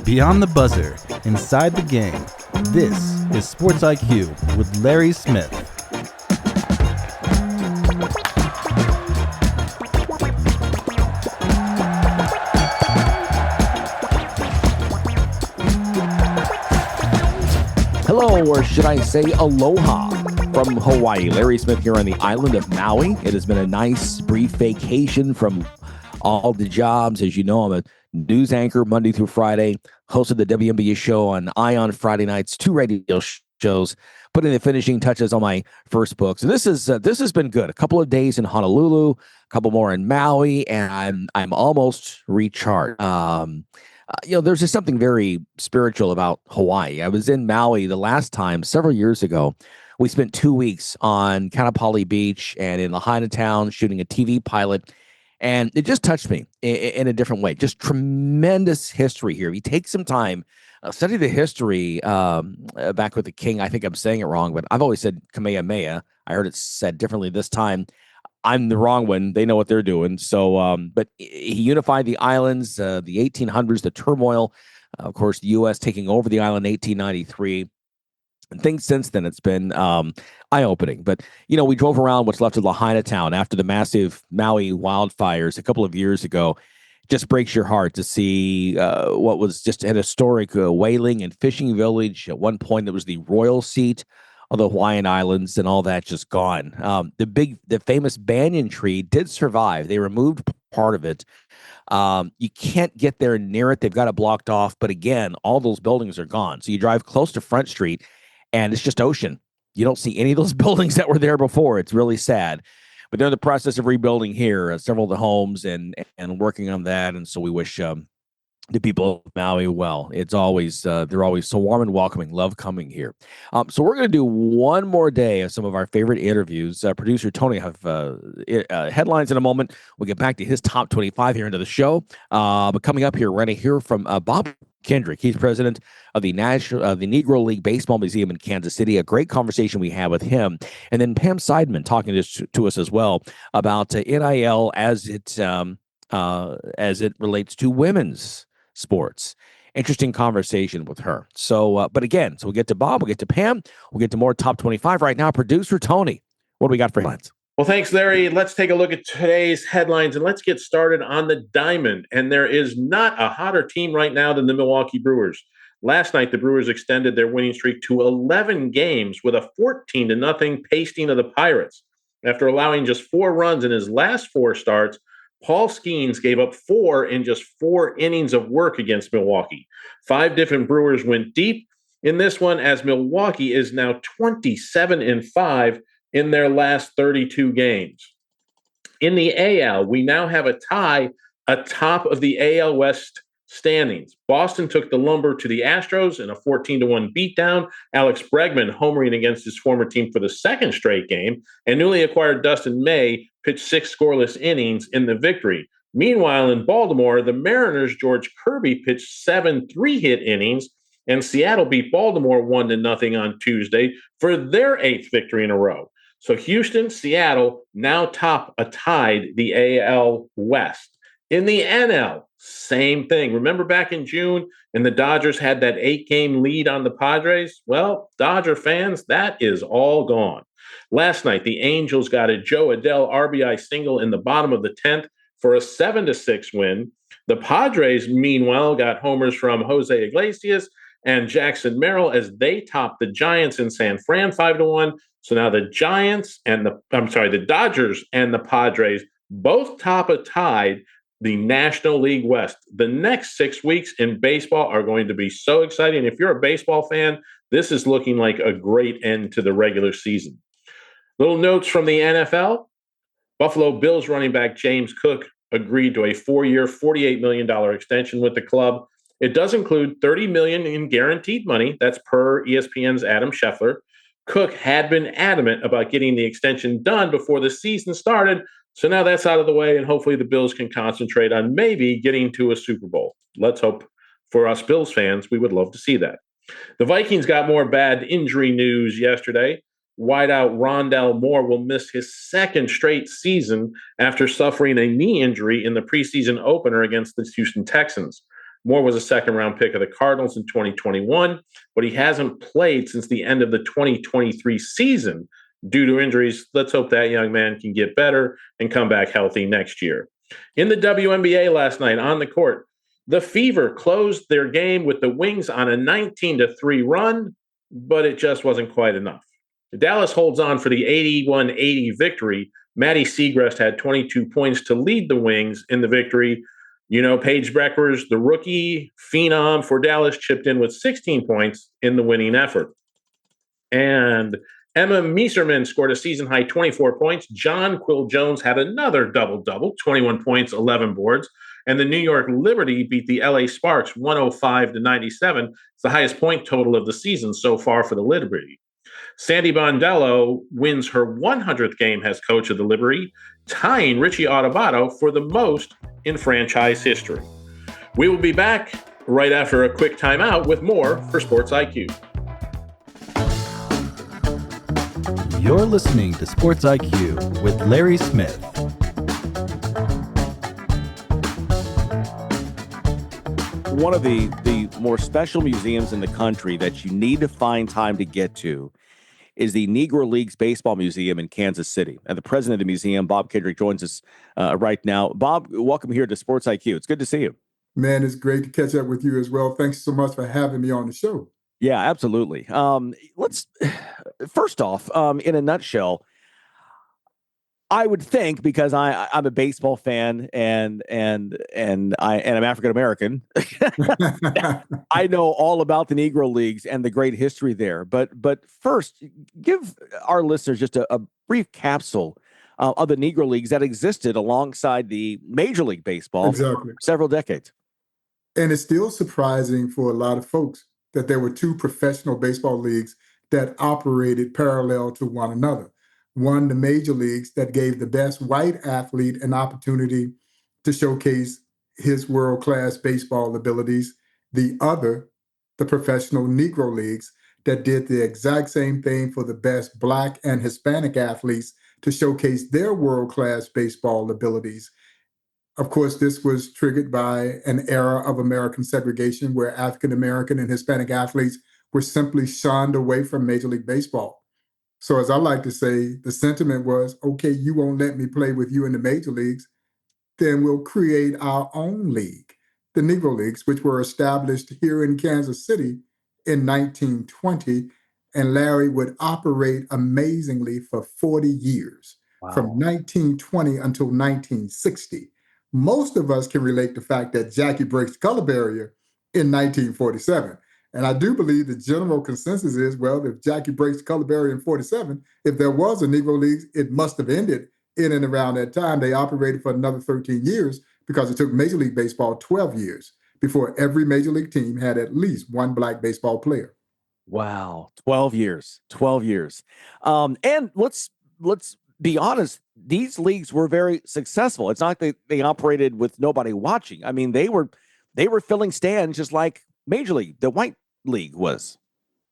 Beyond the buzzer, inside the game, this is Sports IQ with Larry Smith. Hello, or should I say aloha from Hawaii. Larry Smith here on the island of Maui. It has been a nice, brief vacation from all the jobs. As you know, I'm a news anchor Monday through Friday, hosted the WNBA show on Ion Friday nights, 2 radio shows, putting the finishing touches on my first book. So this has been good. A couple of days in Honolulu, a couple more in Maui, and I'm almost recharged. There's just something very spiritual about Hawaii. I was in Maui the last time several years ago. We spent 2 weeks on Kaanapali Beach and in Lahaina Town shooting a TV pilot. And it just touched me in a different way. Just tremendous history here. If you take some time, study the history back with the king. I think I'm saying it wrong, but I've always said Kamehameha. I heard it said differently this time. I'm the wrong one. They know what they're doing. So, but he unified the islands, the 1800s, the turmoil. Of course, the U.S. taking over the island in 1893. And things since then, it's been eye-opening. But, we drove around what's left of Lahaina Town after the massive Maui wildfires a couple of years ago. Just breaks your heart to see what was just an historic whaling and fishing village. At one point, it was the royal seat of the Hawaiian Islands, and all that just gone. The famous banyan tree did survive. They removed part of it. You can't get there near it. They've got it blocked off. But again, all those buildings are gone. So you drive close to Front Street, and it's just ocean. You don't see any of those buildings that were there before. It's really sad. But they're in the process of rebuilding here, several of the homes, and working on that. And so we wish the people of Maui well. It's always they're always so warm and welcoming. Love coming here. So we're going to do one more day of some of our favorite interviews. Producer Tony have headlines in a moment. We'll get back to his top 25 here into the show. But coming up here, we're going to hear from Bob Kendrick. He's president of the Negro League Baseball Museum in Kansas City. A great conversation we had with him, and then Pam Seidenman talking to us as well about NIL as it relates to women's sports. Interesting conversation with her. So we'll get to Bob, we'll get to Pam, we'll get to more top 25 right now. Producer Tony, what do we got for headlines? Well, thanks, Larry. Let's take a look at today's headlines, and let's get started on the diamond. And there is not a hotter team right now than the Milwaukee Brewers. Last night, the Brewers extended their winning streak to 11 games with a 14-0 pasting of the Pirates. After allowing just 4 runs in his last 4 starts, Paul Skeens gave up 4 in just 4 innings of work against Milwaukee. 5 different Brewers went deep in this one, as Milwaukee is now 27-5 in their last 32 games. In the AL, we now have a tie atop of the AL West standings. Boston took the lumber to the Astros in a 14-1 beatdown. Alex Bregman homering against his former team for the second straight game, and newly acquired Dustin May pitched 6 scoreless innings in the victory. Meanwhile, in Baltimore, the Mariners' George Kirby pitched 7 3-hit innings, and Seattle beat Baltimore 1-0 on Tuesday for their 8th victory in a row. So Houston, Seattle now tied the AL West. In the NL, same thing. Remember back in June, and the Dodgers had that 8-game lead on the Padres? Well, Dodger fans, that is all gone. Last night, the Angels got a Joe Adele RBI single in the bottom of the 10th for a 7-6 win. The Padres, meanwhile, got homers from Jose Iglesias and Jackson Merrill as they topped the Giants in San Fran 5-1. So now the the Dodgers and the Padres both tied the National League West. The next 6 weeks in baseball are going to be so exciting. If you're a baseball fan, this is looking like a great end to the regular season. Little notes from the NFL. Buffalo Bills running back James Cook agreed to a 4-year, $48 million extension with the club. It does include $30 million in guaranteed money. That's per ESPN's Adam Scheffler. Cook had been adamant about getting the extension done before the season started, so now that's out of the way, and hopefully the Bills can concentrate on maybe getting to a Super Bowl. Let's hope. For us Bills fans, we would love to see that. The Vikings got more bad injury news yesterday. Wideout Rondell Moore will miss his 2nd straight season after suffering a knee injury in the preseason opener against the Houston Texans. Moore was a second-round pick of the Cardinals in 2021, but he hasn't played since the end of the 2023 season due to injuries. Let's hope that young man can get better and come back healthy next year. In the WNBA last night on the court, the Fever closed their game with the Wings on a 19-3 run, but it just wasn't quite enough. Dallas holds on for the 81-80 victory. Maddie Segrest had 22 points to lead the Wings in the victory. Paige Breckers, the rookie phenom for Dallas, chipped in with 16 points in the winning effort. And Emma Meeserman scored a season-high 24 points. John Quill Jones had another double-double, 21 points, 11 boards. And the New York Liberty beat the LA Sparks 105-97. It's the highest point total of the season so far for the Liberty. Sandy Bondello wins her 100th game as coach of the Liberty, tying Richie Adubato for the most in franchise history. We will be back right after a quick timeout with more for Sports IQ. You're listening to Sports IQ with Larry Smith. One of the more special museums in the country that you need to find time to get to is the Negro Leagues Baseball Museum in Kansas City. And the president of the museum, Bob Kendrick, joins us right now. Bob, welcome here to Sports IQ. It's good to see you. Man, it's great to catch up with you as well. Thanks so much for having me on the show. Yeah, absolutely. Let's first off, in a nutshell, I would think, because I'm a baseball fan and I'm African American, I know all about the Negro Leagues and the great history there. But first, give our listeners just a brief capsule of the Negro Leagues that existed alongside the Major League Baseball for several decades. And it's still surprising for a lot of folks that there were two professional baseball leagues that operated parallel to one another. One, the major leagues, that gave the best white athlete an opportunity to showcase his world-class baseball abilities. The other, the professional Negro leagues, that did the exact same thing for the best Black and Hispanic athletes to showcase their world-class baseball abilities. Of course, this was triggered by an era of American segregation where African-American and Hispanic athletes were simply shunned away from Major League Baseball. So as I like to say, the sentiment was, okay, you won't let me play with you in the major leagues, then we'll create our own league, the Negro Leagues, which were established here in Kansas City in 1920. And Larry would operate amazingly for 40 years, from 1920 until 1960. Most of us can relate the fact that Jackie breaks the color barrier in 1947. And I do believe the general consensus is, well, if Jackie breaks the color barrier in 47, if there was a Negro Leagues, it must have ended in and around that time. They operated for another 13 years because it took Major League Baseball 12 years before every Major League team had at least one Black baseball player. Wow. 12 years. And let's be honest, these leagues were very successful. It's not that they operated with nobody watching. I mean, they were filling stands just like Major League, the White League was.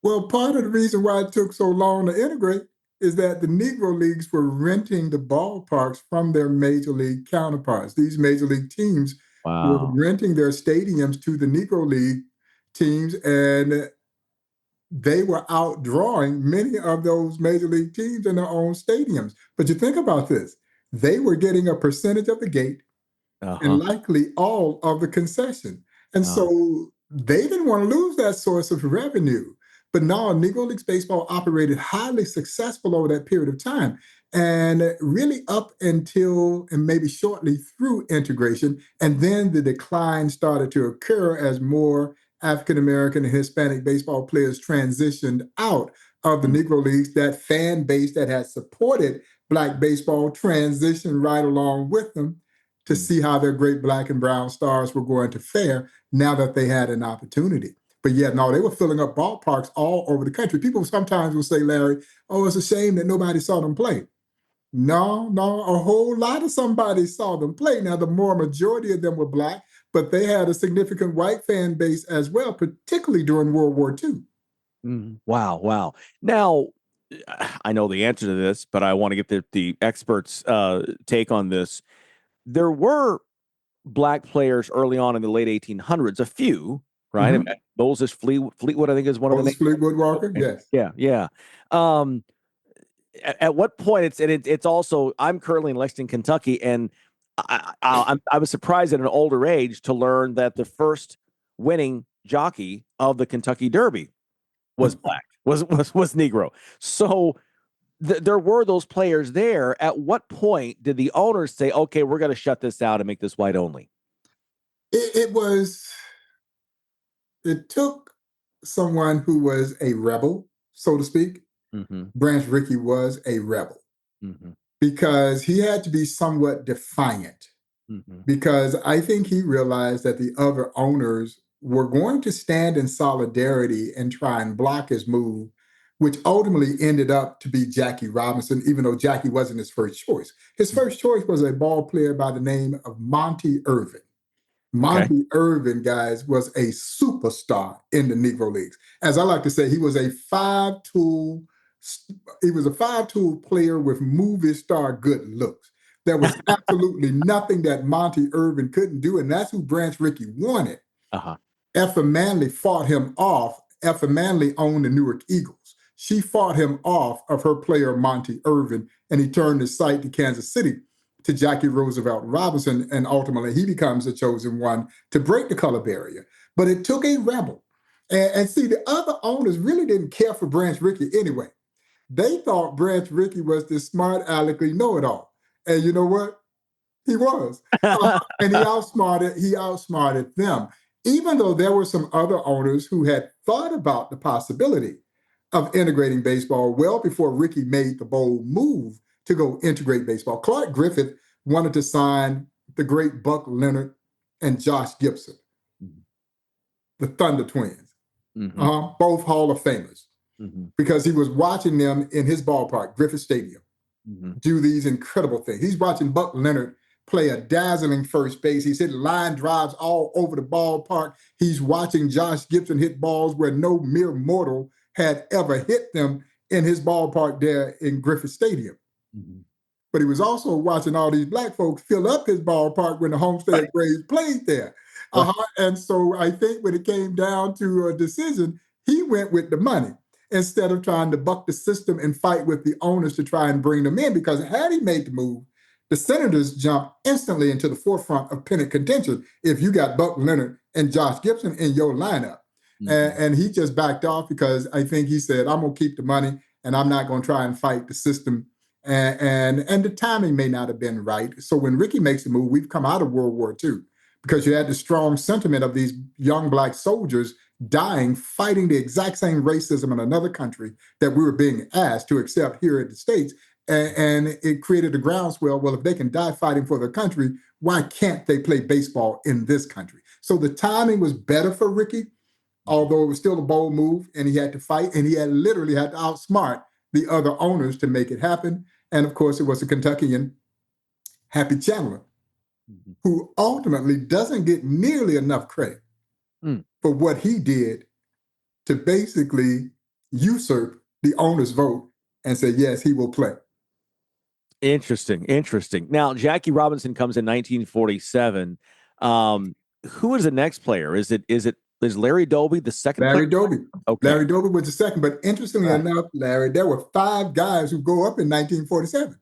Well, part of the reason why it took so long to integrate is that the Negro Leagues were renting the ballparks from their Major League counterparts. These Major League teams were renting their stadiums to the Negro League teams, and they were outdrawing many of those Major League teams in their own stadiums. But you think about this, they were getting a percentage of the gate and likely all of the concession. And so they didn't want to lose that source of revenue. But now Negro Leagues Baseball operated highly successful over that period of time. And really up until, and maybe shortly through integration, and then the decline started to occur as more African-American and Hispanic baseball players transitioned out of the Negro Leagues. That fan base that had supported Black baseball transitioned right along with them to see how their great Black and brown stars were going to fare now that they had an opportunity. But yet, no, they were filling up ballparks all over the country. People sometimes will say, Larry, oh, it's a shame that nobody saw them play. No, a whole lot of somebody saw them play. Now, the majority of them were Black, but they had a significant white fan base as well, particularly during World War II. Wow. Now, I know the answer to this, but I want to get the experts' take on this. There were black players early on in the late 1800s, a few, right? Mhm. Moses Fleetwood, I think, is one of the Moses names. Fleetwood Walker, yes. Yeah. At what point it's also, I'm currently in Lexington, Kentucky, and I was surprised at an older age to learn that the first winning jockey of the Kentucky Derby was black, was Negro. So there were those players there. At what point did the owners say, okay, we're going to shut this out and make this white only? It took someone who was a rebel, so to speak. Mm-hmm. Branch Rickey was a rebel Mm-hmm. because he had to be somewhat defiant. Mm-hmm. Because I think he realized that the other owners were going to stand in solidarity and try and block his move, which ultimately ended up to be Jackie Robinson, even though Jackie wasn't his first choice. His first choice was a ball player by the name of Monty Irvin. Monty Irvin, guys, was a superstar in the Negro Leagues. As I like to say, he was a five-tool player with movie star good looks. There was absolutely nothing that Monty Irvin couldn't do, and that's who Branch Rickey wanted. Effa Manley fought him off. Effa Manley owned the Newark Eagles. She fought him off of her player Monty Irvin, and he turned his sight to Kansas City, to Jackie Roosevelt Robinson, and ultimately he becomes the chosen one to break the color barrier. But it took a rebel. And see, the other owners really didn't care for Branch Rickey anyway. They thought Branch Rickey was this smart alecky know-it-all. And you know what? He was. And he outsmarted them. Even though there were some other owners who had thought about the possibility of integrating baseball well before Rickey made the bold move to go integrate baseball. Clark Griffith wanted to sign the great Buck Leonard and Josh Gibson, the Thunder Twins, both Hall of Famers, because he was watching them in his ballpark, Griffith Stadium, do these incredible things. He's watching Buck Leonard play a dazzling first base. He's hitting line drives all over the ballpark. He's watching Josh Gibson hit balls where no mere mortal had ever hit them in his ballpark there in Griffith Stadium. But he was also watching all these black folks fill up his ballpark when the Homestead Braves played there. And so I think when it came down to a decision, he went with the money instead of trying to buck the system and fight with the owners to try and bring them in. Because had he made the move, the Senators jumped instantly into the forefront of pennant contention if you got Buck Leonard and Josh Gibson in your lineup. And he just backed off because I think he said, I'm going to keep the money and I'm not going to try and fight the system. And the timing may not have been right. So when Rickey makes the move, we've come out of World War II because you had the strong sentiment of these young black soldiers dying, fighting the exact same racism in another country that we were being asked to accept here in the States. And it created a groundswell. Well, if they can die fighting for their country, why can't they play baseball in this country? So the timing was better for Rickey, although it was still a bold move and he had to fight and he had literally had to outsmart the other owners to make it happen. And of course, it was a Kentuckian, Happy Chandler, who ultimately doesn't get nearly enough credit for what he did to basically usurp the owner's vote and say, yes, he will play. Interesting. Now, Jackie Robinson comes in 1947. Who is the next player? Is Larry Doby the second Larry player? Doby. Okay. Larry Doby was the second. But interestingly enough, Larry, there were 5 guys who go up in 1947.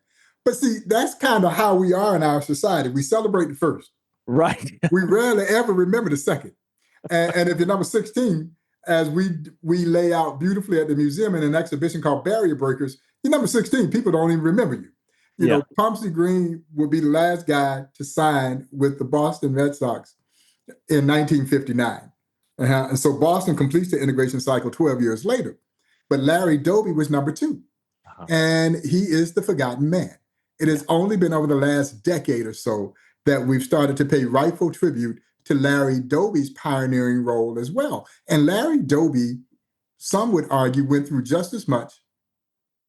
But see, that's kind of how we are in our society. We celebrate the first. Right. We rarely ever remember the second. And if you're number 16, as we lay out beautifully at the museum in an exhibition called Barrier Breakers, you're number 16. People don't even remember you. You know, Pumpsy Green would be the last guy to sign with the Boston Red Sox in 1959. And so Boston completes the integration cycle 12 years later. But Larry Doby was number 2. And he is the forgotten man. It has only been over the last decade or so that we've started to pay rightful tribute to Larry Doby's pioneering role as well. And Larry Doby, some would argue, went through just as much,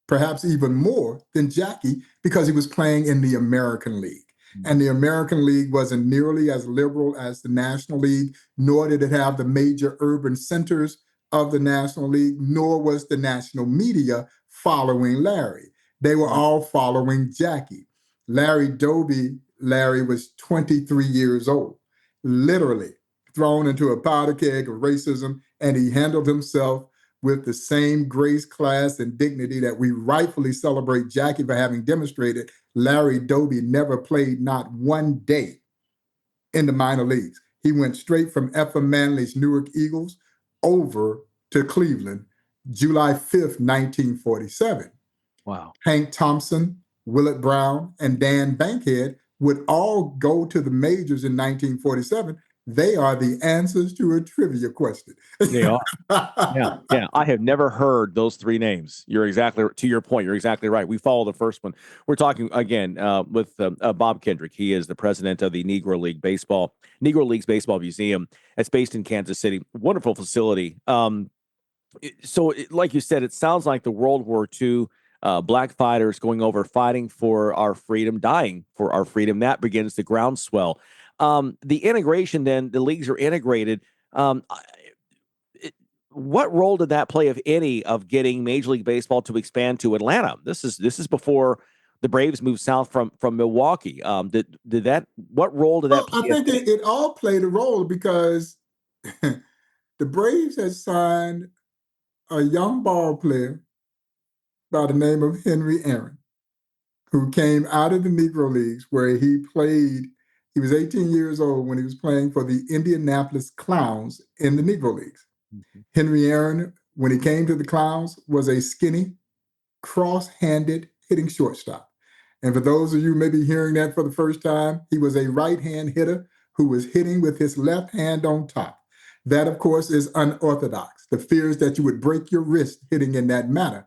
perhaps even more than Jackie, because he was playing in the American League. And the American League wasn't nearly as liberal as the National League, nor did it have the major urban centers of the National League, nor was the national media following Larry. They were all following Jackie. Larry Doby Larry was 23 years old, literally thrown into a powder keg of racism, and he handled himself with the same grace, class, and dignity that we rightfully celebrate Jackie for having demonstrated. Larry Doby never played not one day in the minor leagues. He went straight from F.M. Manley's Newark Eagles over to Cleveland, July 5th, 1947. Wow. Hank Thompson, Willett Brown, and Dan Bankhead would all go to the majors in 1947. They are the answers to a trivia question. They are. Yeah. I have never heard those three names. You're exactly, to your point, you're exactly right. We follow the first one. We're talking again with Bob Kendrick. He is the president of the Negro Leagues Baseball Museum. It's based in Kansas City. Wonderful facility. Like you said, it sounds like the World War II black fighters going over, fighting for our freedom, dying for our freedom. That begins the groundswell. The integration, then the leagues are integrated. What role did that play, if any, of getting Major League Baseball to expand to Atlanta? This is before the Braves moved south from Milwaukee. What role did that play? I think it all played a role because the Braves had signed a young ball player by the name of Henry Aaron, who came out of the Negro Leagues, where he played. He was 18 years old when he was playing for the Indianapolis Clowns in the Negro Leagues. Mm-hmm. Henry Aaron, when he came to the Clowns, was a skinny, cross-handed hitting shortstop. And for those of you maybe hearing that for the first time, he was a right-hand hitter who was hitting with his left hand on top. That, of course, is unorthodox. The fear is that you would break your wrist hitting in that manner.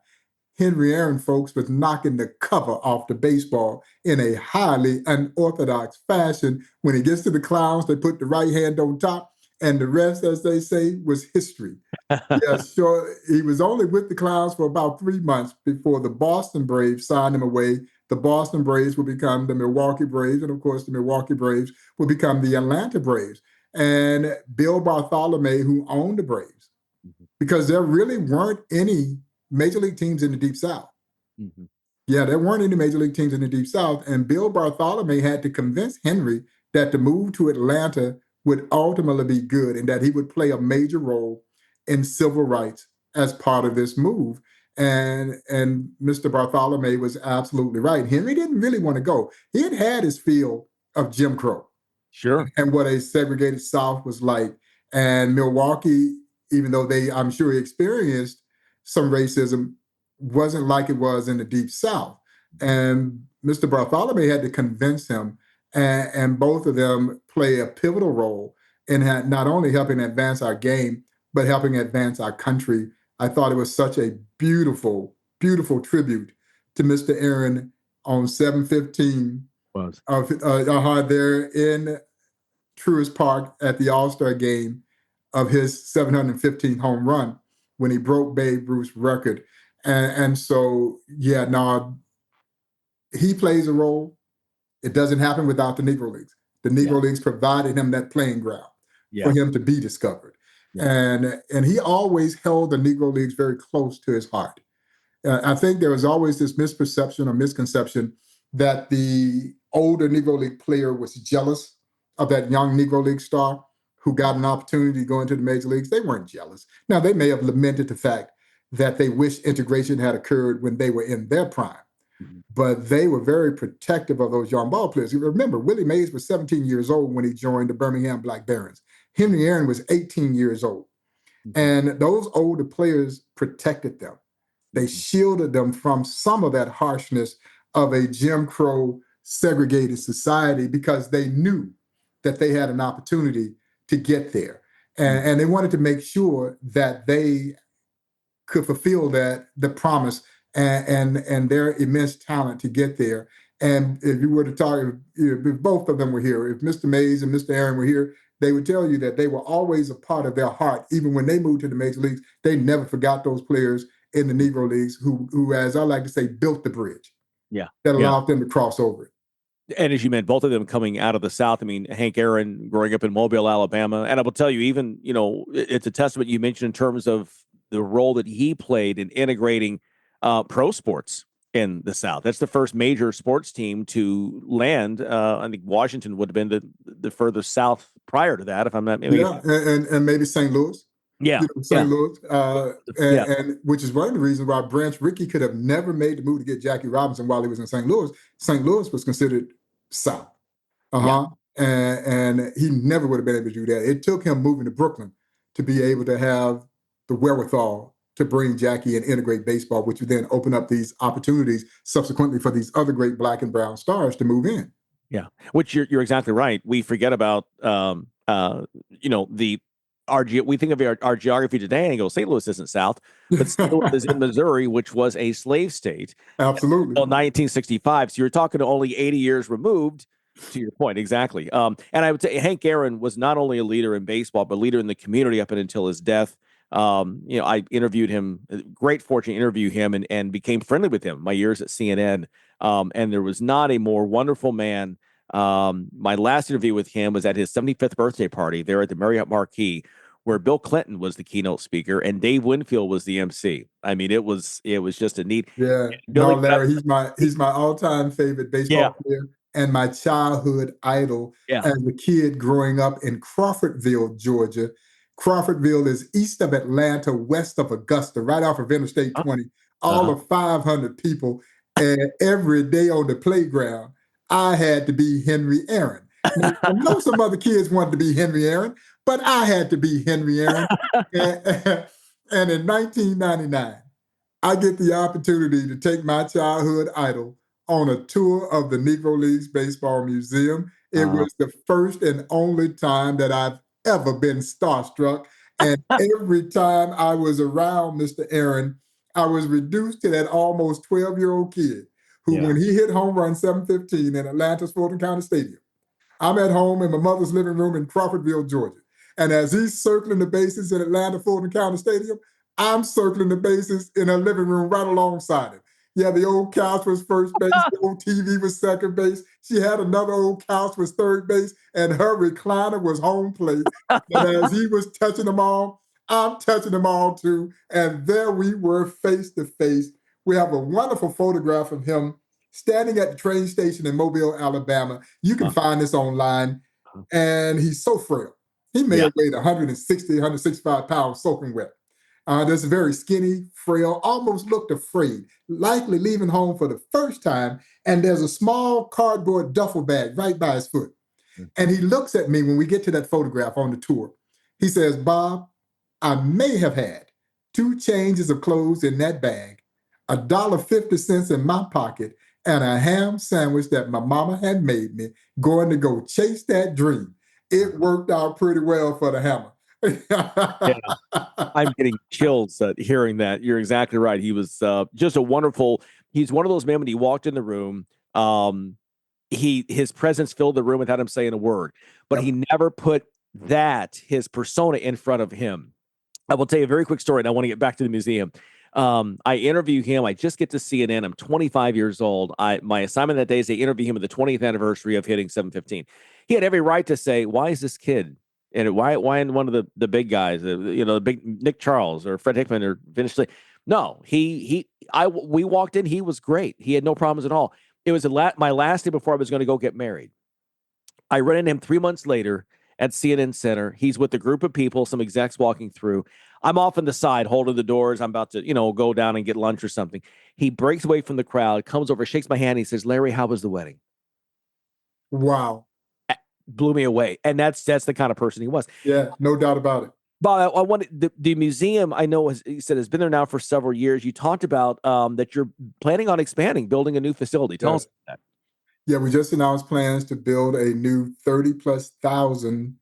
Henry Aaron, folks, was knocking the cover off the baseball in a highly unorthodox fashion. When he gets to the Clowns, they put the right hand on top, and the rest, as they say, was history. Yeah, sure. He was only with the Clowns for about 3 months before the Boston Braves signed him away. The Boston Braves would become the Milwaukee Braves, and of course, the Milwaukee Braves would become the Atlanta Braves. And Bill Bartholomew, who owned the Braves, because there really weren't any Major League teams in the Deep South. Mm-hmm. Yeah, there weren't any Major League teams in the Deep South. And Bill Bartholomew had to convince Henry that the move to Atlanta would ultimately be good and that he would play a major role in civil rights as part of this move. And Mr. Bartholomew was absolutely right. Henry didn't really want to go. He had had his fill of Jim Crow. Sure. And what a segregated South was like. And Milwaukee, even though I'm sure he experienced some racism, wasn't like it was in the Deep South. And Mr. Bartholomew had to convince him, and both of them play a pivotal role in not only helping advance our game, but helping advance our country. I thought it was such a beautiful, beautiful tribute to Mr. Aaron on 7/15 there in Truist Park at the All-Star game of his 715th home run, when he broke Babe Ruth's record. And so, yeah, no, he plays a role. It doesn't happen without the Negro Leagues. The Negro Leagues provided him that playing ground for him to be discovered. Yeah. And he always held the Negro Leagues very close to his heart. I think there was always this misperception or misconception that the older Negro League player was jealous of that young Negro League star who got an opportunity to go into the major leagues. They weren't jealous. Now, they may have lamented the fact that they wish integration had occurred when they were in their prime, but they were very protective of those young ball players. You remember, Willie Mays was 17 years old when he joined the Birmingham Black Barons. Henry Aaron was 18 years old. And those older players protected them. They shielded them from some of that harshness of a Jim Crow segregated society, because they knew that they had an opportunity to get there. And they wanted to make sure that they could fulfill the promise and their immense talent to get there. And if you were to talk, if both of them were here, if Mr. Mays and Mr. Aaron were here, they would tell you that they were always a part of their heart. Even when they moved to the major leagues, they never forgot those players in the Negro Leagues who, as I like to say, built the bridge that allowed them to cross over it. And as you meant, both of them coming out of the South. I mean, Hank Aaron growing up in Mobile, Alabama. And I will tell you, even, it's a testament you mentioned in terms of the role that he played in integrating pro sports in the South. That's the first major sports team to land. I think Washington would have been the furthest south prior to that, if I'm not mistaken. Yeah, and maybe St. Louis. Yeah, St. Louis, yeah. and which is one of the reasons why Branch Rickey could have never made the move to get Jackie Robinson while he was in St. Louis. St. Louis was considered South. Yeah. And he never would have been able to do that. It took him moving to Brooklyn to be able to have the wherewithal to bring Jackie and integrate baseball, which would then open up these opportunities subsequently for these other great black and brown stars to move in. Yeah, which you're exactly right. We forget about we think of our geography today and go, St. Louis isn't South, but St. Louis is in Missouri, which was a slave state. Absolutely. Until 1965. So you're talking to only 80 years removed. To your point, exactly. And I would say Hank Aaron was not only a leader in baseball, but a leader in the community up until his death. I interviewed him, great fortune to interview him and became friendly with him my years at CNN. And there was not a more wonderful man. My last interview with him was at his 75th birthday party there at the Marriott Marquis, where Bill Clinton was the keynote speaker and Dave Winfield was the MC. I mean, it was just a neat. Yeah, no, Larry, he's my all-time favorite baseball player and my childhood idol as a kid growing up in Crawfordville, Georgia. Crawfordville is east of Atlanta, west of Augusta, right off of Interstate 20. All of 500 people, and every day on the playground, I had to be Henry Aaron. Now, I know some other kids wanted to be Henry Aaron, but I had to be Henry Aaron. And in 1999, I get the opportunity to take my childhood idol on a tour of the Negro Leagues Baseball Museum. It was the first and only time that I've ever been starstruck. And every time I was around Mr. Aaron, I was reduced to that almost 12-year-old kid who, when he hit home run 715 in Atlanta's Fulton County Stadium, I'm at home in my mother's living room in Crawfordville, Georgia. And as he's circling the bases in Atlanta Fulton County Stadium, I'm circling the bases in her living room right alongside him. Yeah, the old couch was first base, the old TV was second base. She had another old couch was third base, and her recliner was home plate. And as he was touching them all, I'm touching them all too. And there we were face to face. We have a wonderful photograph of him standing at the train station in Mobile, Alabama. You can find this online. And he's so frail. He may have weighed 160, 165 pounds soaking wet. This very skinny, frail, almost looked afraid, likely leaving home for the first time. And there's a small cardboard duffel bag right by his foot. And he looks at me when we get to that photograph on the tour. He says, Bob, I may have had 2 changes of clothes in that bag, $1.50 in my pocket, and a ham sandwich that my mama had made me, going to go chase that dream. It worked out pretty well for the Hammer. I'm getting chills hearing that. You're exactly right. He was just he's one of those men when he walked in the room, his presence filled the room without him saying a word, but he never put his persona in front of him. I will tell you a very quick story, and I want to get back to the museum. I interview him. I just get to CNN. I'm 25 years old. My assignment that day is to interview him at the 20th anniversary of hitting 715. He had every right to say, why is this kid? And why in one of the big guys, the big Nick Charles or Fred Hickman or Vince Lee? No, we walked in. He was great. He had no problems at all. It was my last day before I was going to go get married. I ran into him 3 months later at CNN Center. He's with a group of people, some execs walking through. I'm off on the side, holding the doors. I'm about to, go down and get lunch or something. He breaks away from the crowd, comes over, shakes my hand. He says, Larry, how was the wedding? Wow. Blew me away. And that's the kind of person he was. Yeah, no doubt about it. Bob, I wanted the museum, I know, you said has been there now for several years. You talked about that you're planning on expanding, building a new facility. Tell us about that. Yeah, we just announced plans to build a new 30,000+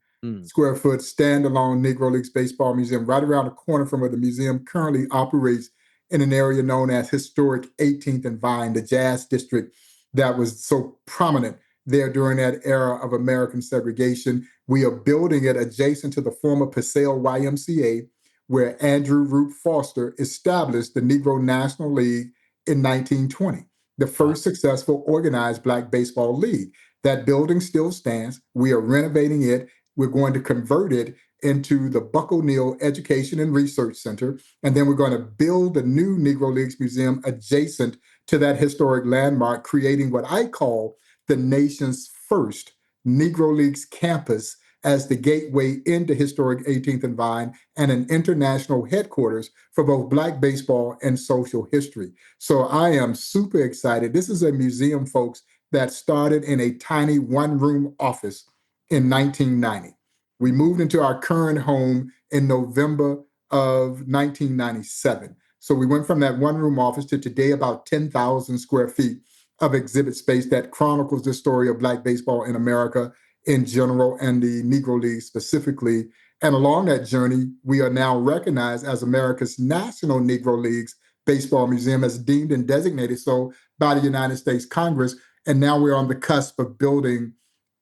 square foot standalone Negro Leagues Baseball Museum right around the corner from where the museum currently operates in an area known as historic 18th and Vine, the Jazz District that was so prominent there during that era of American segregation. We are building it adjacent to the former Paseo YMCA, where Andrew Root Foster established the Negro National League in 1920, the first successful organized Black baseball league. That building still stands. We are renovating it. We're going to convert it into the Buck O'Neill Education and Research Center. And then we're going to build a new Negro Leagues Museum adjacent to that historic landmark, creating what I call the nation's first Negro Leagues campus as the gateway into historic 18th and Vine and an international headquarters for both Black baseball and social history. So I am super excited. This is a museum, folks, that started in a tiny one-room office in 1990. We moved into our current home in November of 1997. So we went from that one-room office to today about 10,000 square feet of exhibit space that chronicles the story of Black baseball in America in general and the Negro Leagues specifically. And along that journey, we are now recognized as America's National Negro Leagues Baseball Museum, as deemed and designated so by the United States Congress. And now we're on the cusp of building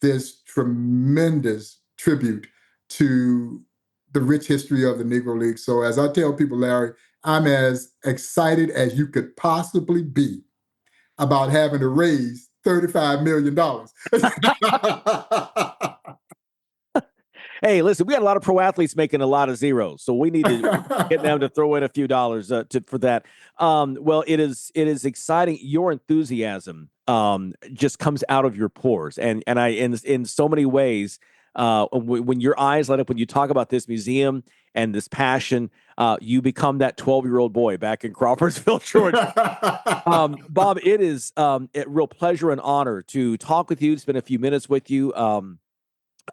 this tremendous tribute to the rich history of the Negro Leagues. So as I tell people, Larry, I'm as excited as you could possibly be about having to raise $35 million. Hey, listen, we got a lot of pro athletes making a lot of zeros, so we need to get them to throw in a few dollars for that. Well, it is exciting. Your enthusiasm just comes out of your pores, and I in so many ways. When your eyes light up when you talk about this museum and this passion, you become that 12-year-old boy back in Crawfordsville, Georgia. Bob, it is a real pleasure and honor to talk with you, to spend a few minutes with you.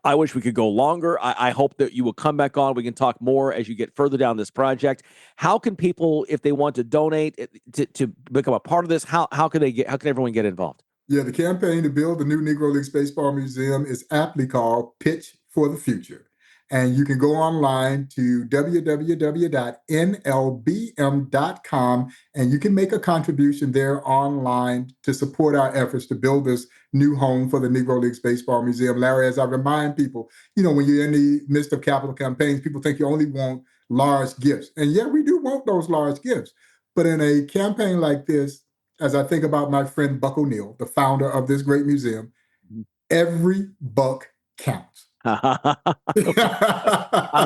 I wish we could go longer. I hope that you will come back on. We can talk more as you get further down this project. How can people, if they want to donate to become a part of this, how can everyone get involved? Yeah, the campaign to build the new Negro Leagues Baseball Museum is aptly called Pitch for the Future. And you can go online to www.nlbm.com and you can make a contribution there online to support our efforts to build this new home for the Negro Leagues Baseball Museum. Larry, as I remind people, when you're in the midst of capital campaigns, people think you only want large gifts. And yeah, we do want those large gifts. But in a campaign like this, as I think about my friend Buck O'Neill, the founder of this great museum, every buck counts. I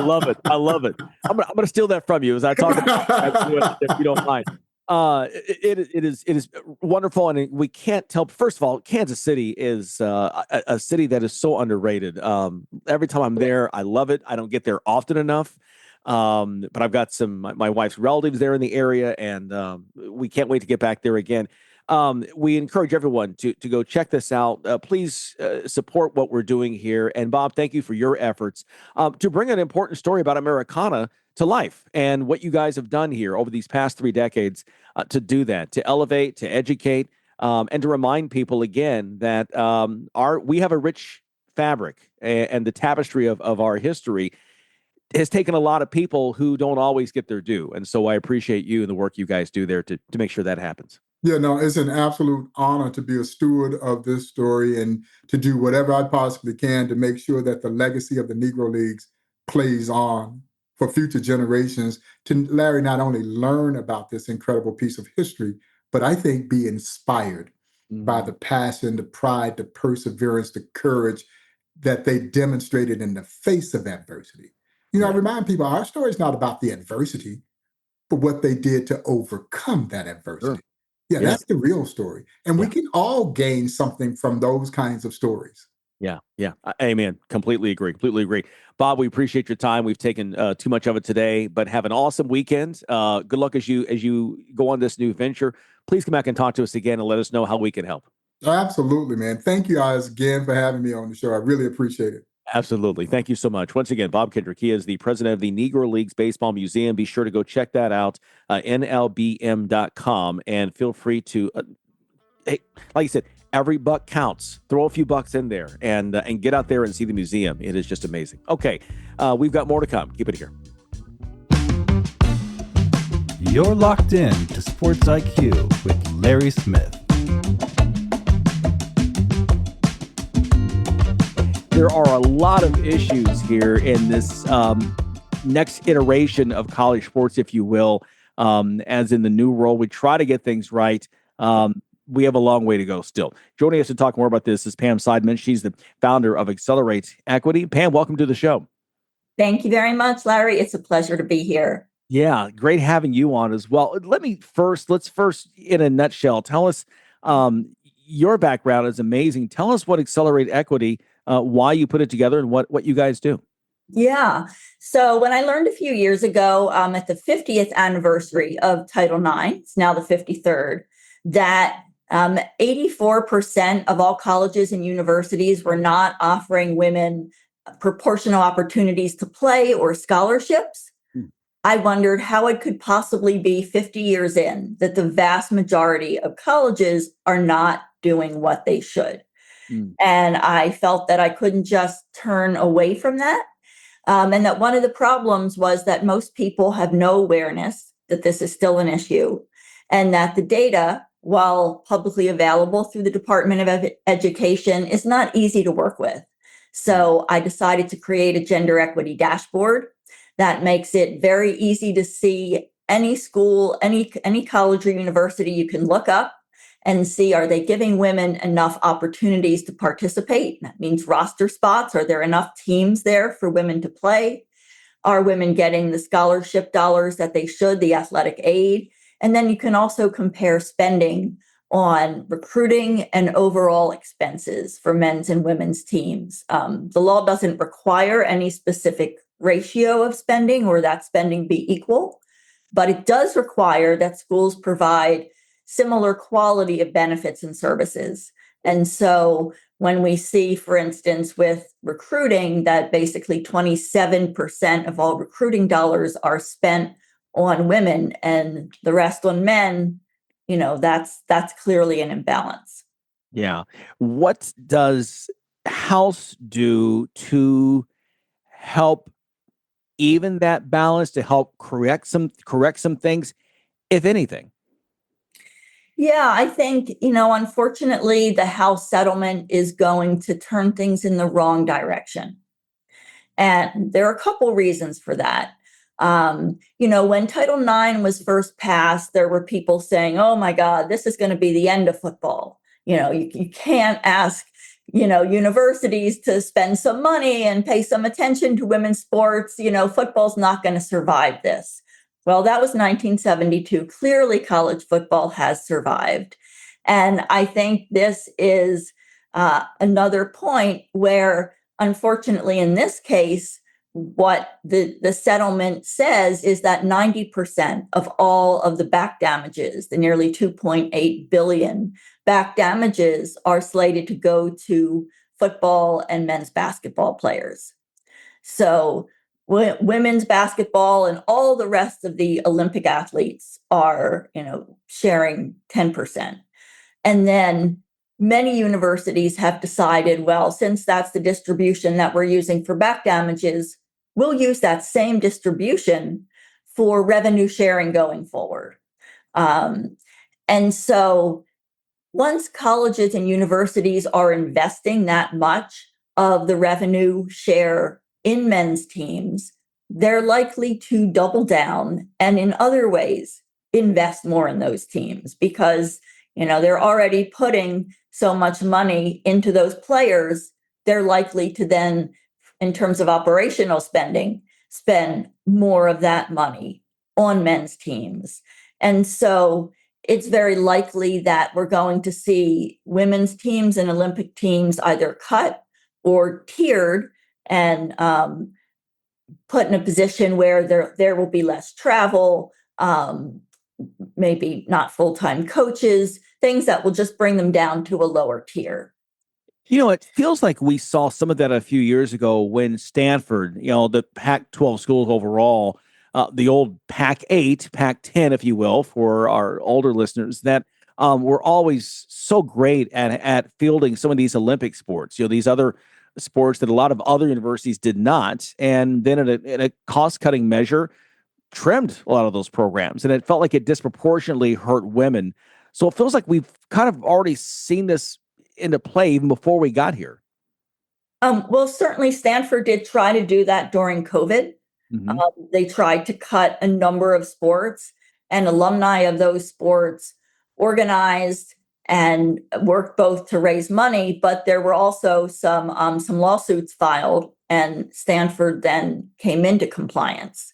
love it. I'm gonna steal that from you as I talk about it, if you don't mind. It is wonderful, and we can't tell. First of all, Kansas City is a city that is so underrated. Every time I'm there, I love it. I don't get there often enough. But I've got my wife's relatives there in the area, and we can't wait to get back there again. We encourage everyone to go check this out. Please support what we're doing here. And Bob, thank you for your efforts to bring an important story about Americana to life and what you guys have done here over these past 3 decades to do that, to elevate, to educate, and to remind people again that we have a rich fabric and the tapestry of our history has taken a lot of people who don't always get their due. And so I appreciate you and the work you guys do there to make sure that happens. Yeah, no, it's an absolute honor to be a steward of this story and to do whatever I possibly can to make sure that the legacy of the Negro Leagues plays on for future generations to, Larry, not only learn about this incredible piece of history, but I think be inspired by the passion, the pride, the perseverance, the courage that they demonstrated in the face of adversity. I remind people our story is not about the adversity, but what they did to overcome that adversity. Sure. Yeah, that's the real story. And we can all gain something from those kinds of stories. Yeah. Amen. Completely agree. Bob, we appreciate your time. We've taken too much of it today, but have an awesome weekend. Good luck as you go on this new venture. Please come back and talk to us again and let us know how we can help. Absolutely, man. Thank you guys again for having me on the show. I really appreciate it. Absolutely. Thank you so much. Once again, Bob Kendrick, he is the president of the Negro Leagues Baseball Museum. Be sure to go check that out, nlbm.com, and feel free to, hey, like you said, every buck counts. Throw a few bucks in there and get out there and see the museum. It is just amazing. Okay, we've got more to come. Keep it here. You're locked in to Sports IQ with Larry Smith. There are a lot of issues here in this next iteration of college sports, if you will, as in the new world. We try to get things right. We have a long way to go still. Joining us to talk more about this is Pam Seidenman. She's the founder of Accelerate Equity. Pam, welcome to the show. Thank you very much, Larry. It's a pleasure to be here. Yeah, great having you on as well. Let's first, in a nutshell, tell us your background is amazing. Tell us what Accelerate Equity, why you put it together, and what you guys do. Yeah. So when I learned a few years ago at the 50th anniversary of Title IX, it's now the 53rd, that 84% of all colleges and universities were not offering women proportional opportunities to play or scholarships. I wondered how it could possibly be 50 years in that the vast majority of colleges are not doing what they should. And I felt that I couldn't just turn away from that. And that one of the problems was that most people have no awareness that this is still an issue, and that the data, while publicly available through the Department of Education, is not easy to work with. So I decided to create a gender equity dashboard that makes it very easy to see any school, any college or university you can look up and see, are they giving women enough opportunities to participate? That means roster spots. Are there enough teams there for women to play? Are women getting the scholarship dollars that they should, the athletic aid? And then you can also compare spending on recruiting and overall expenses for men's and women's teams. The law doesn't require any specific ratio of spending or that spending be equal, but it does require that schools provide similar quality of benefits and services. And so when we see, for instance, with recruiting, that basically 27% of all recruiting dollars are spent on women and the rest on men, that's clearly an imbalance. Yeah. What does House do to help even that balance, to help correct some things, if anything? Yeah, I think, unfortunately, the House settlement is going to turn things in the wrong direction. And there are a couple reasons for that. When Title IX was first passed, there were people saying, oh my God, this is going to be the end of football. You can't ask, universities to spend some money and pay some attention to women's sports. Football's not going to survive this. Well, that was 1972. Clearly, college football has survived. And I think this is another point where, unfortunately, in this case, what the settlement says is that 90% of all of the back damages, the nearly 2.8 billion back damages, are slated to go to football and men's basketball players. So women's basketball and all the rest of the Olympic athletes are, sharing 10%. And then many universities have decided, well, since that's the distribution that we're using for back damages, we'll use that same distribution for revenue sharing going forward. And so once colleges and universities are investing that much of the revenue share in men's teams, they're likely to double down and in other ways invest more in those teams because, they're already putting so much money into those players. They're likely to then, in terms of operational spending, spend more of that money on men's teams. And so it's very likely that we're going to see women's teams and Olympic teams either cut or tiered and put in a position where there will be less travel, maybe not full-time coaches, things that will just bring them down to a lower tier. It feels like we saw some of that a few years ago when Stanford, the Pac-12 schools overall, the old Pac-8, Pac-10, if you will, for our older listeners, that were always so great at fielding some of these Olympic sports, these other sports that a lot of other universities did not. And then in a cost-cutting measure, trimmed a lot of those programs. And it felt like it disproportionately hurt women. So it feels like we've kind of already seen this into play even before we got here. Well, certainly Stanford did try to do that during COVID. Mm-hmm. They tried to cut a number of sports, and alumni of those sports organized and worked both to raise money, but there were also some lawsuits filed and Stanford then came into compliance.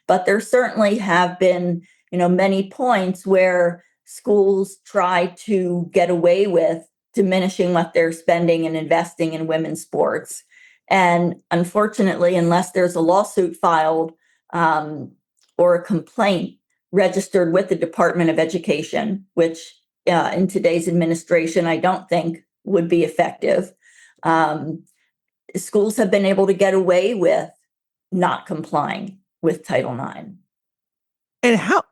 But there certainly have been, many points where schools try to get away with diminishing what they're spending and investing in women's sports. And unfortunately, unless there's a lawsuit filed or a complaint registered with the Department of Education, which in today's administration, I don't think would be effective, schools have been able to get away with not complying with Title IX. And how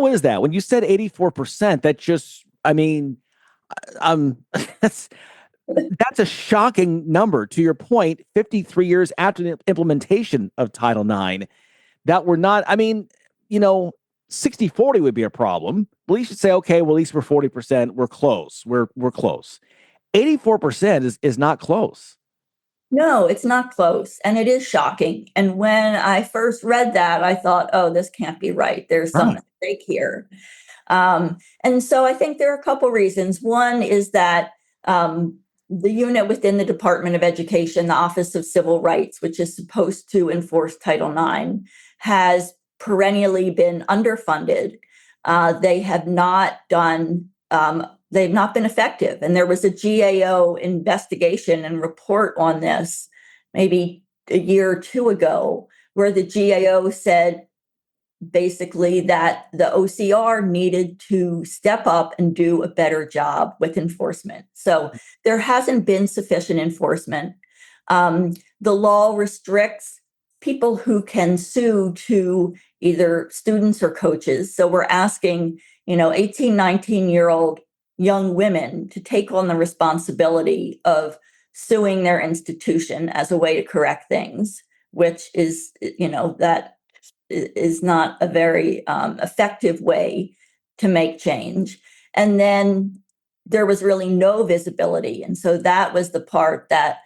is that? When you said 84%, that just, that's a shocking number. To your point, 53 years after the implementation of Title IX, that we're not, 60-40 would be a problem. At least you say, okay, well, at least we're 40%. We're close. We're close. 84% is not close. No, it's not close. And it is shocking. And when I first read that, I thought, oh, this can't be right. There's some mistake here. And so I think there are a couple reasons. One is that the unit within the Department of Education, the Office of Civil Rights, which is supposed to enforce Title IX, has perennially been underfunded. They have not done they've not been effective. And there was a GAO investigation and report on this maybe a year or two ago, where the GAO said basically that the OCR needed to step up and do a better job with enforcement. So there hasn't been sufficient enforcement. The law restricts people who can sue to either students or coaches. So we're asking, 18, 19-year-old young women to take on the responsibility of suing their institution as a way to correct things, which is, that is not a very effective way to make change. And then there was really no visibility. And so that was the part that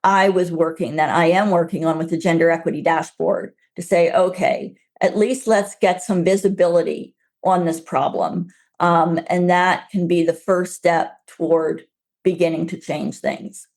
I am working on with the gender equity dashboard to say, okay, at least let's get some visibility on this problem. And that can be the first step toward beginning to change things.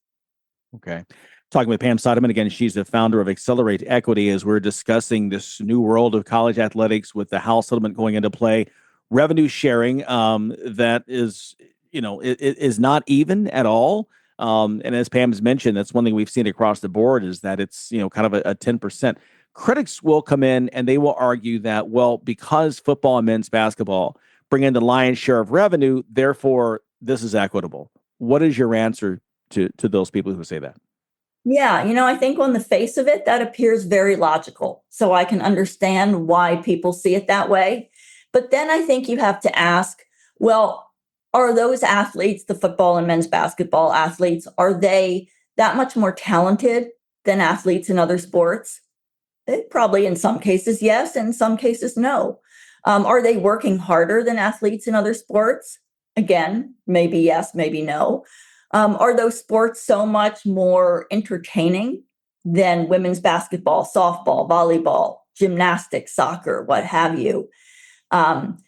Okay. Talking with Pam Seidenman again. She's the founder of Accelerate Equity, as we're discussing this new world of college athletics with the House settlement going into play, revenue sharing that is, it is not even at all. And as Pam has mentioned, that's one thing we've seen across the board is that it's, kind of a 10%. Critics will come in and they will argue that, well, because football and men's basketball bring in the lion's share of revenue, therefore this is equitable. What is your answer to those people who say that? Yeah, I think on the face of it, that appears very logical. So I can understand why people see it that way. But then I think you have to ask, well, are those athletes, the football and men's basketball athletes, are they that much more talented than athletes in other sports? Probably in some cases, yes. In some cases, no. Are they working harder than athletes in other sports? Again, maybe yes, maybe no. Are those sports so much more entertaining than women's basketball, softball, volleyball, gymnastics, soccer, what have you? And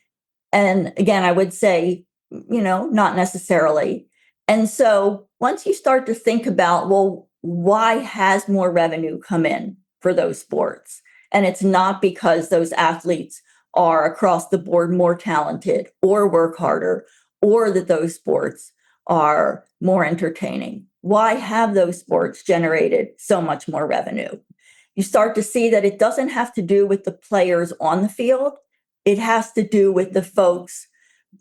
again, I would say, not necessarily. And so once you start to think about, well, why has more revenue come in for those sports? And it's not because those athletes are across the board more talented or work harder, or that those sports are more entertaining. Why have those sports generated so much more revenue? You start to see that it doesn't have to do with the players on the field. It has to do with the folks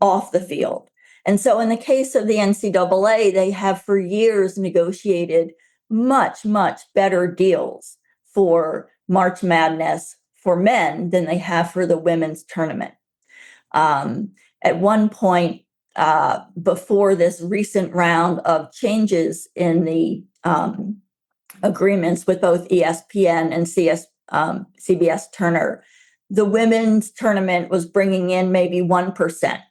off the field. And so in the case of the NCAA, they have for years negotiated much, much better deals for March Madness for men than they have for the women's tournament. At one point, before this recent round of changes in the agreements with both ESPN and CBS Turner, the women's tournament was bringing in maybe 1%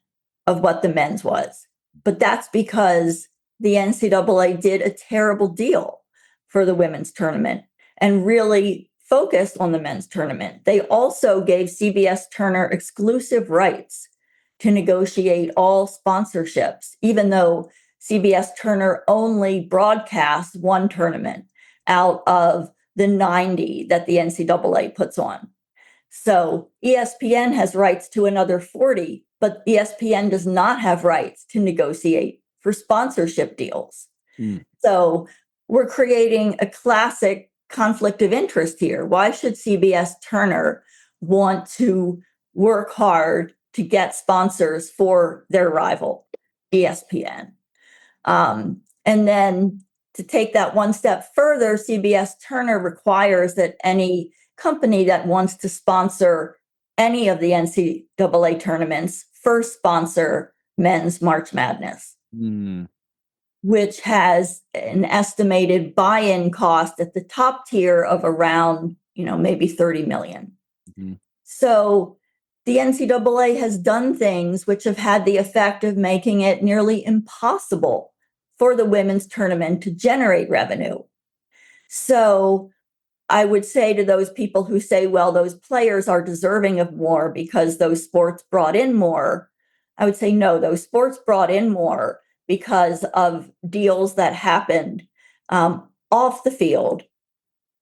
of what the men's was. But that's because the NCAA did a terrible deal for the women's tournament and really focused on the men's tournament. They also gave CBS Turner exclusive rights to negotiate all sponsorships, even though CBS Turner only broadcasts one tournament. out of the 90 that the NCAA puts on. So ESPN has rights to another 40, but ESPN does not have rights to negotiate for sponsorship deals. So we're creating a classic conflict of interest here. Why should CBS Turner want to work hard to get sponsors for their rival, ESPN? And then to take that one step further, CBS Turner requires that any company that wants to sponsor any of the NCAA tournaments first sponsor men's March Madness, which has an estimated buy-in cost at the top tier of around, maybe 30 million. So the NCAA has done things which have had the effect of making it nearly impossible for the women's tournament to generate revenue. So I would say to those people who say, well, those players are deserving of more because those sports brought in more, I would say, no, those sports brought in more because of deals that happened off the field.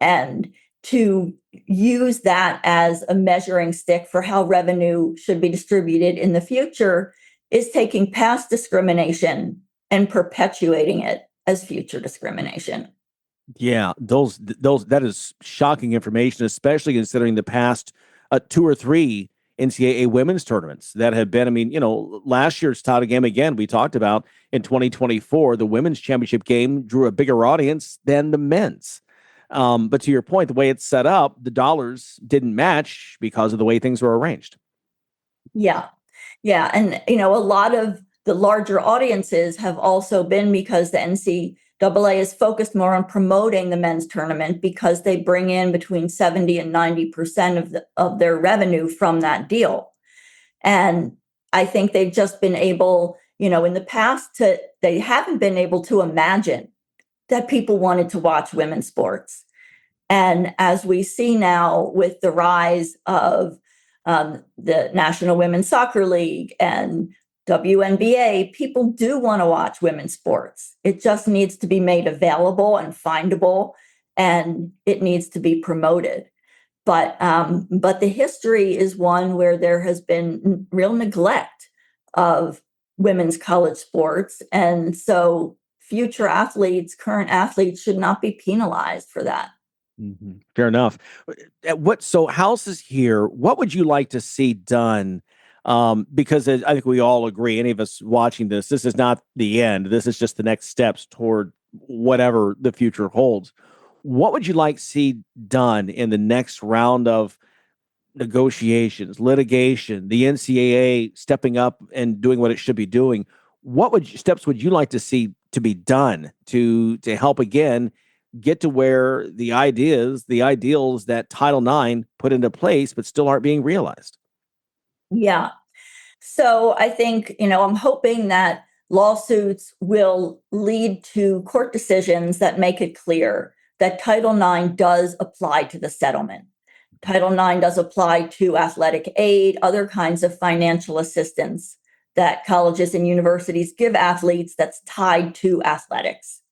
And to use that as a measuring stick for how revenue should be distributed in the future is taking past discrimination and perpetuating it as future discrimination. Yeah, that is shocking information, especially considering the past 2 or 3 NCAA women's tournaments that have been. I mean, last year's title game, again, we talked about in 2024, the women's championship game drew a bigger audience than the men's. But to your point, the way it's set up, the dollars didn't match because of the way things were arranged. Yeah. And, a lot of the larger audiences have also been because the NCAA is focused more on promoting the men's tournament because they bring in between 70 and 90% of their revenue from that deal. And I think they've just been able, in the past, they haven't been able to imagine that people wanted to watch women's sports. And as we see now with the rise of the National Women's Soccer League and WNBA, people do want to watch women's sports. It just needs to be made available and findable, and it needs to be promoted. But the history is one where there has been real neglect of women's college sports. And so future athletes, current athletes should not be penalized for that. Fair enough. So House is here. What would you like to see done? Because I think we all agree, any of us watching this is not the end. This is just the next steps toward whatever the future holds. What would you like to see done in the next round of negotiations, litigation, the NCAA stepping up and doing what it should be doing? What steps would you like to see to be done to help again get to where the ideals that Title IX put into place but still aren't being realized? Yeah. So I think, I'm hoping that lawsuits will lead to court decisions that make it clear that Title IX does apply to the settlement. Title IX does apply to athletic aid, other kinds of financial assistance that colleges and universities give athletes that's tied to athletics.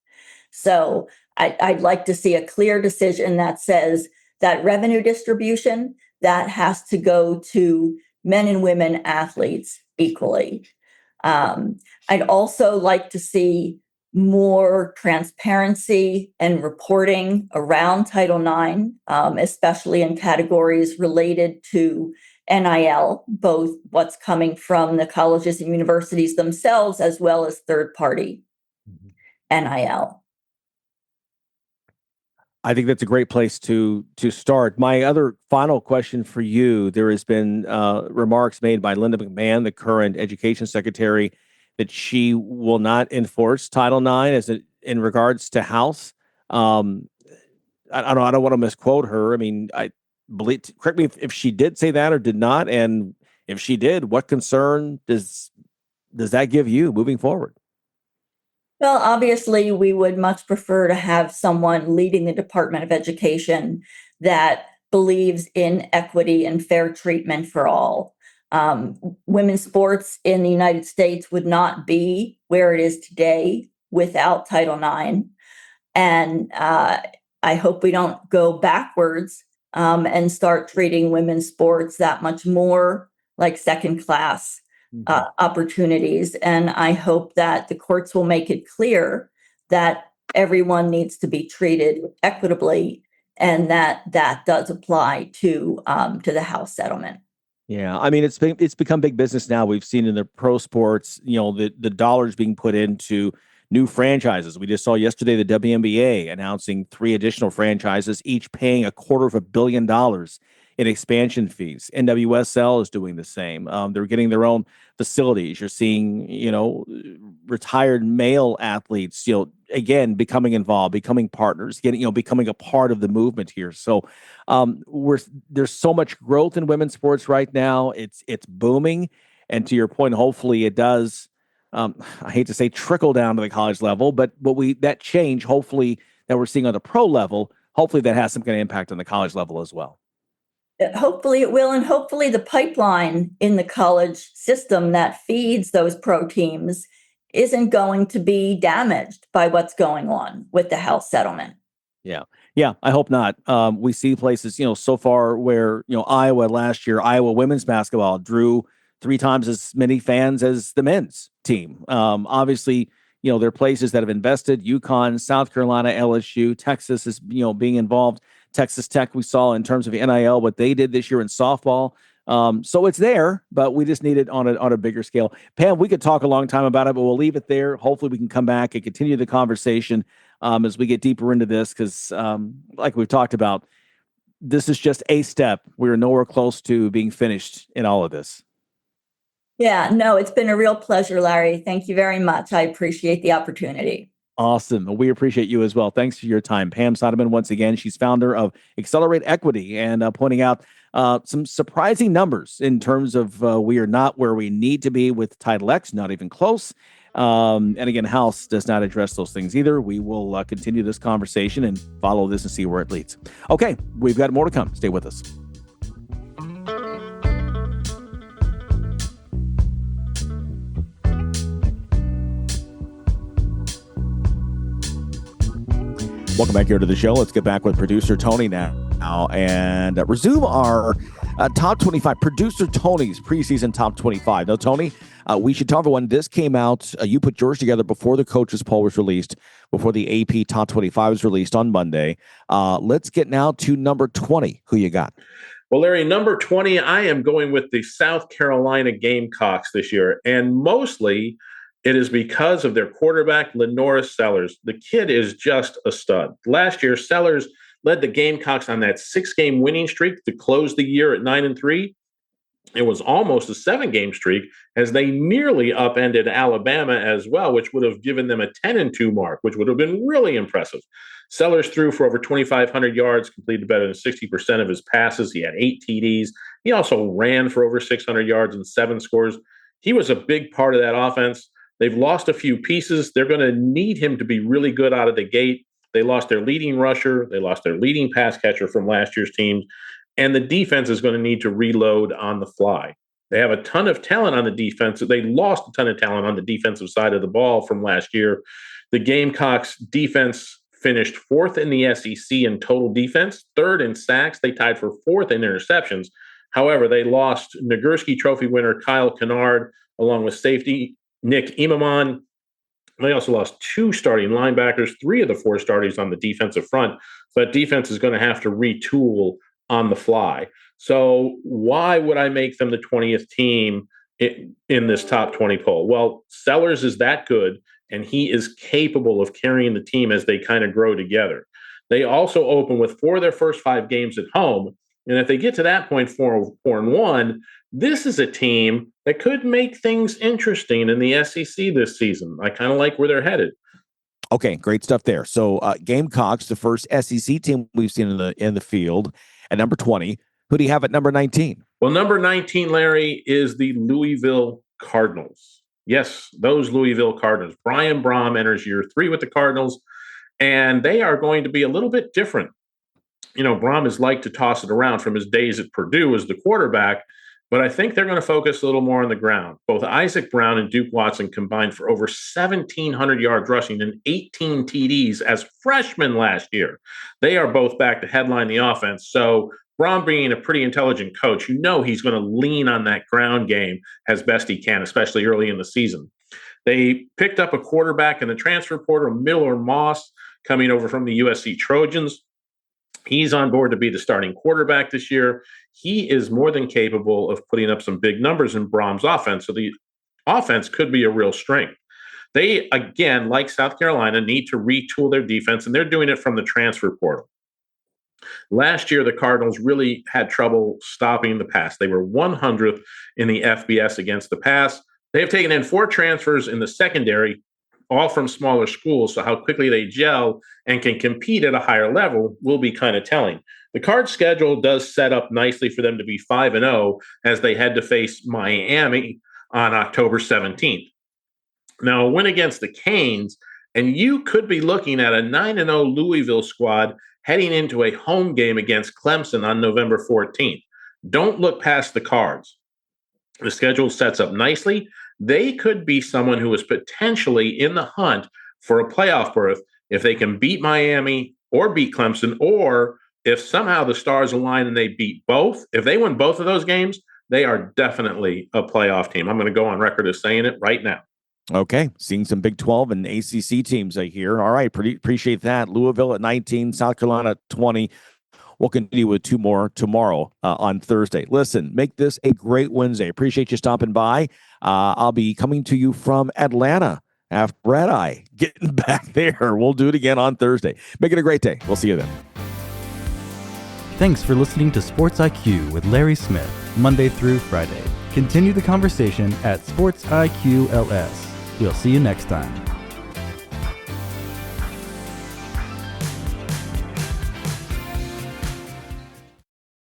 So I'd like to see a clear decision that says that revenue distribution, that has to go to men and women athletes equally. I'd also like to see more transparency and reporting around Title IX, especially in categories related to NIL, both what's coming from the colleges and universities themselves, as well as third-party NIL. I think that's a great place to start. My other final question for you, there has been remarks made by Linda McMahon, the current education secretary, that she will not enforce Title IX in regards to House. I don't want to misquote her. I mean, I believe, correct me if she did say that or did not. And if she did, what concern does that give you moving forward? Well, obviously, we would much prefer to have someone leading the Department of Education that believes in equity and fair treatment for all. Women's sports in the United States would not be where it is today without Title IX. And I hope we don't go backwards and start treating women's sports that much more like second class opportunities. And I hope that the courts will make it clear that everyone needs to be treated equitably, and that does apply to the House settlement. Yeah, I mean, it's become big business now. We've seen in the pro sports, the dollars being put into new franchises. We just saw yesterday the WNBA announcing 3 additional franchises, each paying $250 million in expansion fees. NWSL is doing the same. They're getting their own facilities. You're seeing, retired male athletes, again, becoming involved, becoming partners, becoming a part of the movement here. So there's so much growth in women's sports right now. It's booming. And to your point, hopefully it does, I hate to say trickle down to the college level, but that change, hopefully, that we're seeing on the pro level, hopefully that has some kind of impact on the college level as well. Hopefully it will. And hopefully the pipeline in the college system that feeds those pro teams isn't going to be damaged by what's going on with the House settlement. Yeah, I hope not. We see places, so far where, Iowa last year, Iowa women's basketball drew 3 times as many fans as the men's team. Obviously, there are places that have invested. UConn, South Carolina, LSU, Texas is, being involved. Texas Tech, we saw in terms of NIL, what they did this year in softball. So it's there, but we just need it on a bigger scale. Pam, we could talk a long time about it, but we'll leave it there. Hopefully we can come back and continue the conversation as we get deeper into this, because like we've talked about, this is just a step. We're nowhere close to being finished in all of this. Yeah, no, it's been a real pleasure, Larry. Thank you very much. I appreciate the opportunity. Awesome. We appreciate you as well. Thanks for your time. Pam Seidenman, once again, she's founder of Accelerate Equity, and pointing out some surprising numbers in terms of we are not where we need to be with Title X, not even close. And again, House does not address those things either. We will continue this conversation and follow this and see where it leads. Okay, we've got more to come. Stay with us. Welcome back here to the show. Let's get back with producer Tony now and resume our top 25, producer Tony's preseason top 25. Now, Tony, we should tell everyone this came out. You put yours together before the coaches poll was released, before the AP top 25 was released on Monday. Let's get now to number 20. Who you got? Well, Larry, number 20, I am going with the South Carolina Gamecocks this year, and mostly it is because of their quarterback, Lenoris Sellers. The kid is just a stud. Last year, Sellers led the Gamecocks on that 6-game winning streak to close the year at 9-3. It was almost a 7-game streak, as they nearly upended Alabama as well, which would have given them a 10-2 mark, which would have been really impressive. Sellers threw for over 2,500 yards, completed better than 60% of his passes. He had 8 TDs. He also ran for over 600 yards and 7 scores. He was a big part of that offense. They've lost a few pieces. They're going to need him to be really good out of the gate. They lost their leading rusher. They lost their leading pass catcher from last year's team. And the defense is going to need to reload on the fly. They have a ton of talent on the defense. They lost a ton of talent on the defensive side of the ball from last year. The Gamecocks defense finished 4th in the SEC in total defense, 3rd in sacks. They tied for 4th in interceptions. However, they lost Nagurski Trophy winner Kyle Kennard, along with safety Nick Imamon. They also lost 2 starting linebackers, 3 of the 4 starters on the defensive front. So that defense is going to have to retool on the fly. So why would I make them the 20th team in this top 20 poll? Well, Sellers is that good, and he is capable of carrying the team as they kind of grow together. They also open with 4 of their first 5 games at home. And if they get to that point, 4-1, this is a team that could make things interesting in the SEC this season. I kind of like where they're headed. Okay, great stuff there. So Gamecocks, the first SEC team we've seen in the field, at number 20. Who do you have at number 19? Well, number 19, Larry, is the Louisville Cardinals. Yes, those Louisville Cardinals. Brian Brohm enters year 3 with the Cardinals, and they are going to be a little bit different. Brohm has liked to toss it around from his days at Purdue as the quarterback. but I think they're going to focus a little more on the ground. Both Isaac Brown and Duke Watson combined for over 1,700 yards rushing and 18 TDs as freshmen last year. They are both back to headline the offense. So Braun, being a pretty intelligent coach, he's going to lean on that ground game as best he can, especially early in the season. They picked up a quarterback in the transfer portal, Miller Moss, coming over from the USC Trojans. He's on board to be the starting quarterback this year. He is more than capable of putting up some big numbers in Brom's offense, so the offense could be a real strength. They, again, like South Carolina, need to retool their defense, and they're doing it from the transfer portal. Last year, the Cardinals really had trouble stopping the pass. They were 100th in the FBS against the pass. They have taken in 4 transfers in the secondary, all from smaller schools, so how quickly they gel and can compete at a higher level will be kind of telling. The Cards schedule does set up nicely for them to be 5-0 as they head to face Miami on October 17th. Now, a win against the Canes, and you could be looking at a 9-0 Louisville squad heading into a home game against Clemson on November 14th. Don't look past the Cards. The schedule sets up nicely. They could be someone who is potentially in the hunt for a playoff berth if they can beat Miami or beat Clemson, or if somehow the stars align and they beat both. If they win both of those games, they are definitely a playoff team. I'm going to go on record as saying it right now. Okay, seeing some Big 12 and ACC teams here. All right, appreciate that. Louisville at 19, South Carolina at 20. We'll continue with 2 more tomorrow on Thursday. Listen, make this a great Wednesday. Appreciate you stopping by. I'll be coming to you from Atlanta after Red Eye. Getting back there. We'll do it again on Thursday. Make it a great day. We'll see you then. Thanks for listening to Sports IQ with Larry Smith, Monday through Friday. Continue the conversation at SportsIQ LS. We'll see you next time.